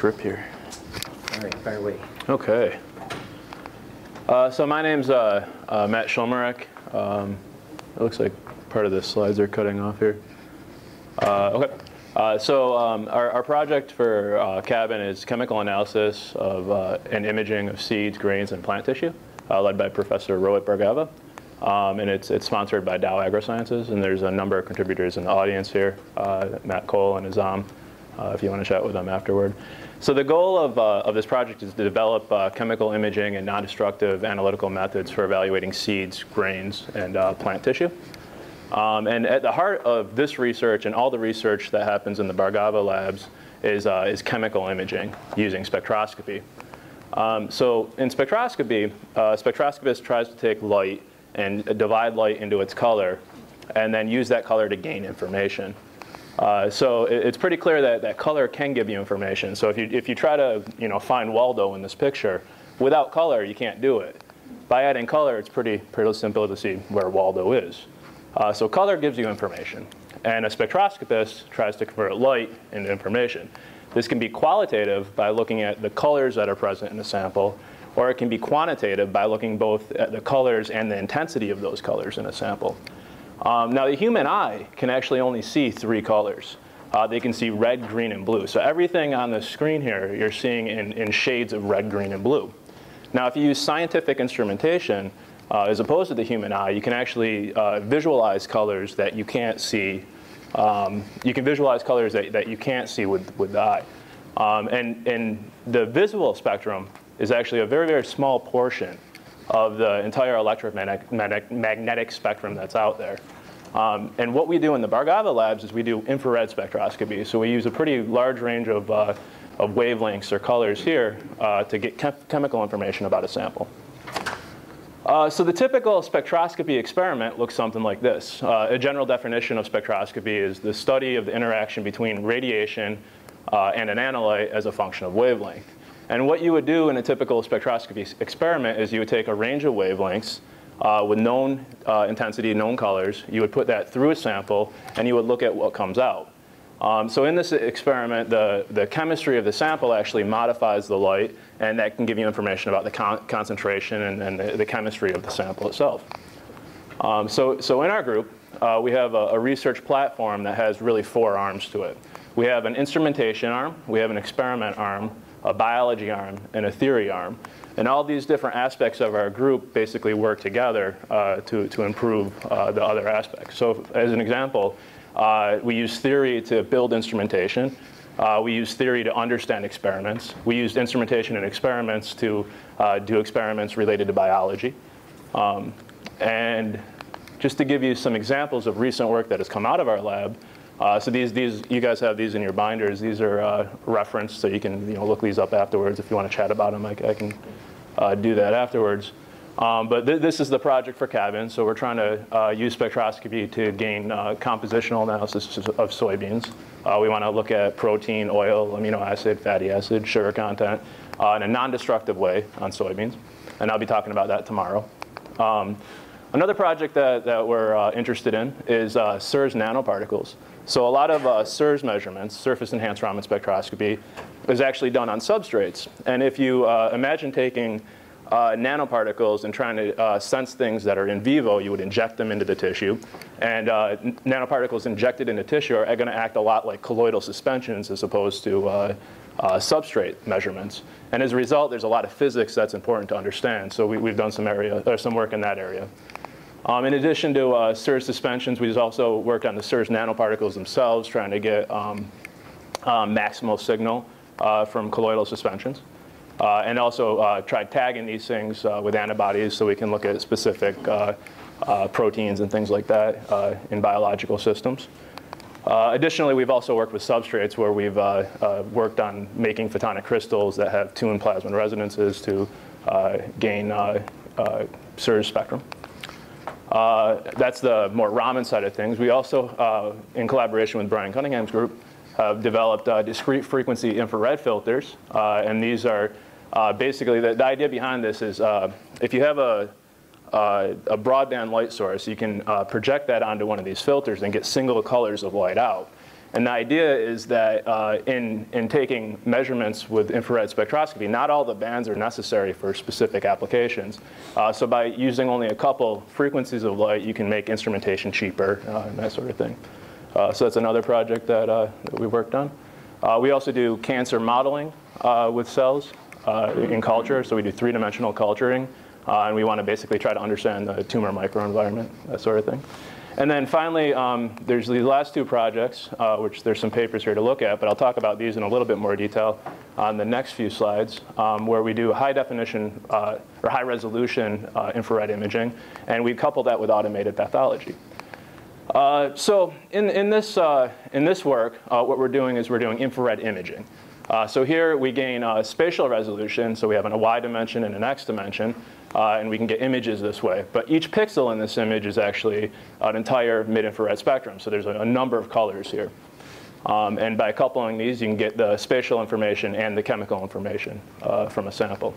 rip here. All right, fire away. Okay. So my name's Matt Schulmerich. It looks like part of the slides are cutting off here. Okay. Our project for CABPN is chemical analysis of and imaging of seeds, grains, and plant tissue, led by Professor Rohit Bhargava. And it's sponsored by Dow AgroSciences, and there's a number of contributors in the audience here, Matt Cole and Azam, if you want to chat with them afterward. So the goal of this project is to develop chemical imaging and non-destructive analytical methods for evaluating seeds, grains, and plant tissue. And at the heart of this research and all the research that happens in the Bhargava labs is chemical imaging using spectroscopy. So in spectroscopy, a spectroscopist tries to take light and divide light into its color and then use that color to gain information. So it's pretty clear that color can give you information. So if you try to find Waldo in this picture, without color you can't do it. By adding color, it's pretty simple to see where Waldo is. So color gives you information, and a spectroscopist tries to convert light into information. This can be qualitative by looking at the colors that are present in the sample, or it can be quantitative by looking both at the colors and the intensity of those colors in a sample. Now the human eye can actually only see 3 colors. They can see red, green, and blue. So everything on the screen here you're seeing in shades of red, green, and blue. Now if you use scientific instrumentation, as opposed to the human eye, you can actually visualize colors that you can't see. You can visualize colors that you can't see with the eye. And the visual spectrum is actually a very, very small portion of the entire electromagnetic spectrum that's out there. And what we do in the Bhargava labs is we do infrared spectroscopy. So we use a pretty large range of wavelengths or colors here to get chemical information about a sample. So the typical spectroscopy experiment looks something like this. A general definition of spectroscopy is the study of the interaction between radiation and an analyte as a function of wavelength. And what you would do in a typical spectroscopy experiment is you would take a range of wavelengths with known intensity, known colors. You would put that through a sample, and you would look at what comes out. So in this experiment, the chemistry of the sample actually modifies the light, and that can give you information about the concentration and the chemistry of the sample itself. So in our group, we have a research platform that has really 4 arms to it. We have an instrumentation arm, we have an experiment arm, a biology arm, and a theory arm. And all these different aspects of our group basically work together to improve the other aspects. So as an example, we use theory to build instrumentation. We use theory to understand experiments. We use instrumentation and experiments to do experiments related to biology. And just to give you some examples of recent work that has come out of our lab, so these you guys have these in your binders. These are referenced, so you can look these up afterwards. If you want to chat about them, I can do that afterwards. But this is the project for CABPN. So we're trying to use spectroscopy to gain compositional analysis of soybeans. We want to look at protein, oil, amino acid, fatty acid, sugar content in a non-destructive way on soybeans. And I'll be talking about that tomorrow. Another project that we're interested in is SIRS nanoparticles. So a lot of SIRS measurements, surface enhanced Raman spectroscopy, is actually done on substrates. And if you imagine taking nanoparticles and trying to sense things that are in vivo, you would inject them into the tissue. And nanoparticles injected into tissue are going to act a lot like colloidal suspensions as opposed to substrate measurements. And as a result, there's a lot of physics that's important to understand. So we've done some work in that area. In addition to SIRS suspensions, we've also worked on the SIRS nanoparticles themselves, trying to get maximal signal from colloidal suspensions. And also tried tagging these things with antibodies so we can look at specific proteins and things like that in biological systems. Additionally, we've also worked with substrates where we've worked on making photonic crystals that have tuned plasmon resonances to gain SIRS spectrum. That's the more Raman side of things. We also, in collaboration with Brian Cunningham's group, have developed discrete frequency infrared filters. And these are basically, the idea behind this is if you have a broadband light source, you can project that onto one of these filters and get single colors of light out. And the idea is that in taking measurements with infrared spectroscopy, not all the bands are necessary for specific applications. So by using only a couple frequencies of light, you can make instrumentation cheaper and that sort of thing. So that's another project that we worked on. We also do cancer modeling with cells in culture. So we do three-dimensional culturing. And we want to basically try to understand the tumor microenvironment, that sort of thing. And then finally, there's these last two projects, which there's some papers here to look at, but I'll talk about these in a little bit more detail on the next few slides, where we do high definition or high resolution infrared imaging, and we couple that with automated pathology. So in this work, what we're doing is we're doing infrared imaging. So here we gain spatial resolution, so we have a Y dimension and an X dimension, and we can get images this way. But each pixel in this image is actually an entire mid-infrared spectrum, so there's a number of colors here. And by coupling these, you can get the spatial information and the chemical information from a sample.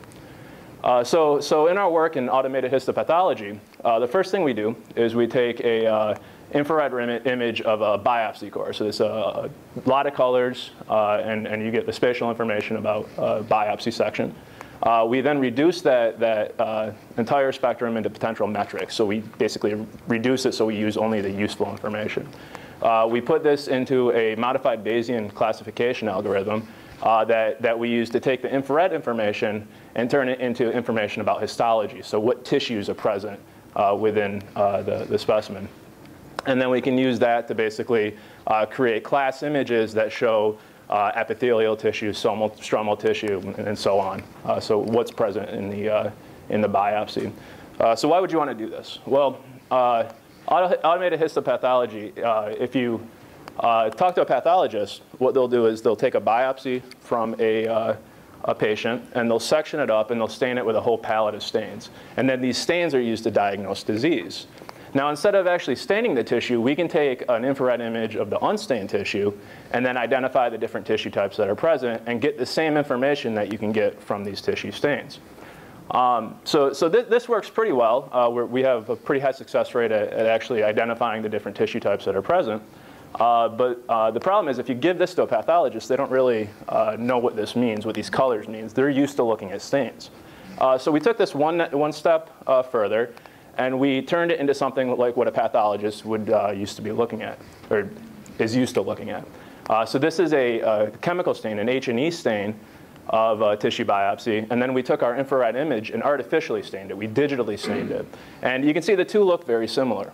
So in our work in automated histopathology, the first thing we do is we take a infrared image of a biopsy core. So there's a lot of colors, and you get the spatial information about biopsy section. We then reduce that entire spectrum into potential metrics. So we basically reduce it so we use only the useful information. We put this into a modified Bayesian classification algorithm that we use to take the infrared information and turn it into information about histology. So what tissues are present within the specimen. And then we can use that to basically create class images that show epithelial tissue, stromal tissue, and so on. So what's present in the biopsy. So why would you want to do this? Well, automated histopathology, if you talk to a pathologist, what they'll do is they'll take a biopsy from a patient, and they'll section it up, and they'll stain it with a whole palette of stains. And then these stains are used to diagnose disease. Now, instead of actually staining the tissue, we can take an infrared image of the unstained tissue and then identify the different tissue types that are present and get the same information that you can get from these tissue stains. So this works pretty well. We have a pretty high success rate at actually identifying the different tissue types that are present. But the problem is if you give this to a pathologist, they don't really know what this means, what these colors means. They're used to looking at stains. So we took this one step further. And we turned it into something like what a pathologist would used to be looking at, or is used to looking at. So this is a chemical stain, an H&E stain of tissue biopsy. And then we took our infrared image and artificially stained it. We digitally stained it. And you can see the two look very similar.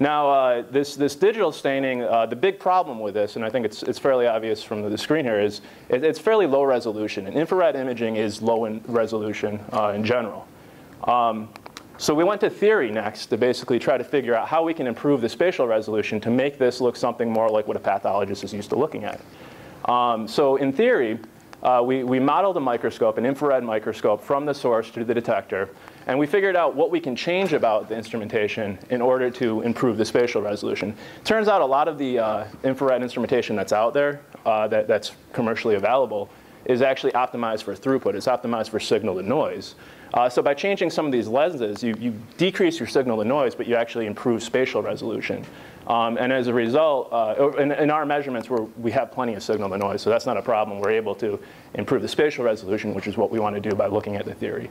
Now, this digital staining, the big problem with this, and I think it's fairly obvious from the screen here, is it's fairly low resolution. And infrared imaging is low in resolution in general. So we went to theory next to basically try to figure out how we can improve the spatial resolution to make this look something more like what a pathologist is used to looking at. So in theory, we modeled a microscope, an infrared microscope, from the source to the detector. And we figured out what we can change about the instrumentation in order to improve the spatial resolution. Turns out a lot of the infrared instrumentation that's out there, that's commercially available, is actually optimized for throughput. It's optimized for signal to noise. So by changing some of these lenses, you decrease your signal to noise, but you actually improve spatial resolution. And as a result, in our measurements, we have plenty of signal to noise, so that's not a problem. We're able to improve the spatial resolution, which is what we want to do by looking at the theory.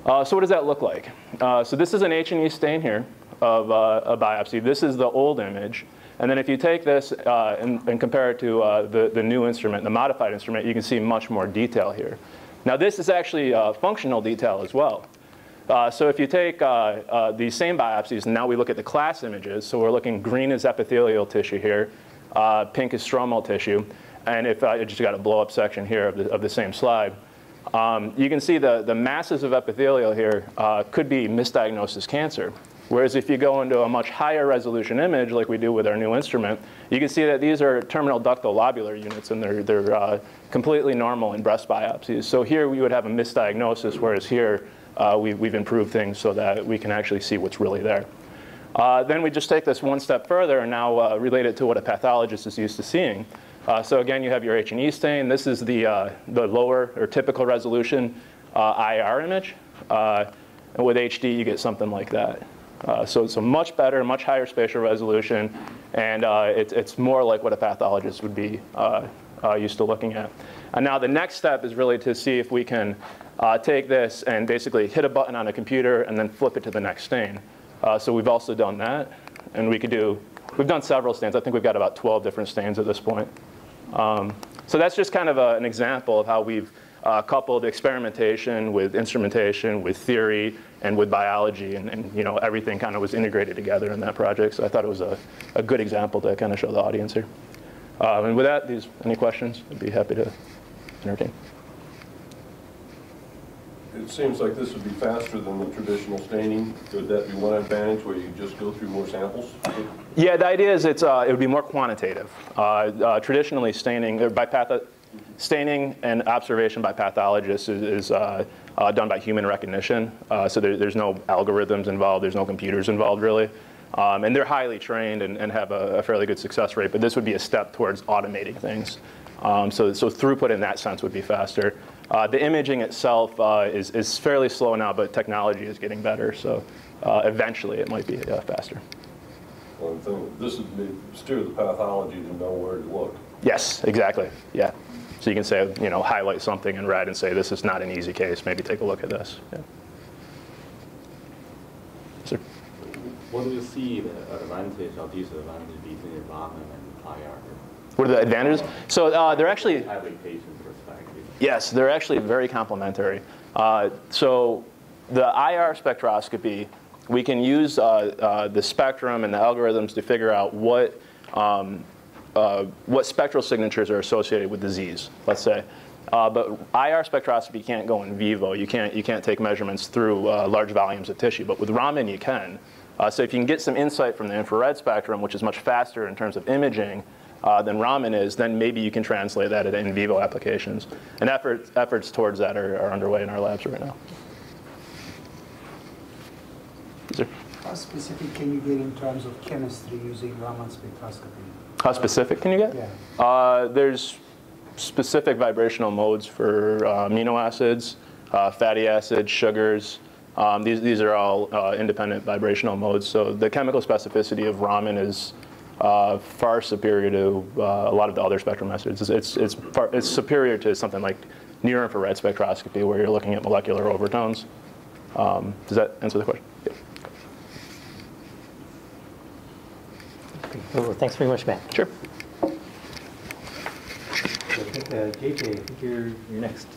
So what does that look like? So this is an H&E stain here of a biopsy. This is the old image. And then if you take this and compare it to the new instrument, the modified instrument, you can see much more detail here. Now this is actually functional detail as well. So if you take these same biopsies, and now we look at the class images, so we're looking green is epithelial tissue here, pink is stromal tissue, and if I just got a blow-up section here of the same slide, you can see the masses of epithelial here could be misdiagnosed as cancer. Whereas if you go into a much higher resolution image, like we do with our new instrument, you can see that these are terminal ductal lobular units, and they're completely normal in breast biopsies. So here we would have a misdiagnosis, whereas here we've improved things so that we can actually see what's really there. Then we just take this one step further and now relate it to what a pathologist is used to seeing. So again, you have your H&E stain. This is the lower or typical resolution IR image. And with HD, you get something like that. So it's a much better, much higher spatial resolution. And it's more like what a pathologist would be used to looking at. And now the next step is really to see if we can take this and basically hit a button on a computer and then flip it to the next stain. So we've also done that. And we've done several stains. I think we've got about 12 different stains at this point. So that's just kind of an example of how we've coupled experimentation with instrumentation, with theory, and with biology. And you know, everything kind of was integrated together in that project. So I thought it was a good example to kind of show the audience here. And with that, any questions? I'd be happy to entertain. It seems like this would be faster than the traditional staining. Could that be one advantage where you just go through more samples? Yeah, the idea is it would be more quantitative. Traditionally, staining and observation by pathologists is done by human recognition. So there's no algorithms involved. There's no computers involved, really. And they're highly trained and have a fairly good success rate. But this would be a step towards automating things. So throughput in that sense would be faster. The imaging itself is fairly slow now, but technology is getting better. So eventually, it might be faster. One thing, this would be steer the pathology to know where to look. Yes, exactly. Yeah. So you can say, you know, highlight something in red and say, this is not an easy case. Maybe take a look at this. Yeah. Sir? What do you see the advantage or disadvantage between Raman and IR? What are the advantages? So they're actually, application perspective. yes, they're actually very complementary. So the IR spectroscopy, we can use the spectrum and the algorithms to figure out what spectral signatures are associated with disease, let's say. But IR spectroscopy can't go in vivo. You can't take measurements through large volumes of tissue. But with Raman, you can. So if you can get some insight from the infrared spectrum, which is much faster in terms of imaging than Raman is, then maybe you can translate that into in vivo applications. And efforts towards that are underway in our labs right now. How specific can you get in terms of chemistry using Raman spectroscopy? How specific can you get? Yeah. There's specific vibrational modes for amino acids, fatty acids, sugars. These are all independent vibrational modes. So the chemical specificity of Raman is far superior to a lot of the other spectral methods. It's superior to something like near-infrared spectroscopy, where you're looking at molecular overtones. Does that answer the question? Yeah. Well, thanks very much, Matt. Sure. JJ, I think you're next.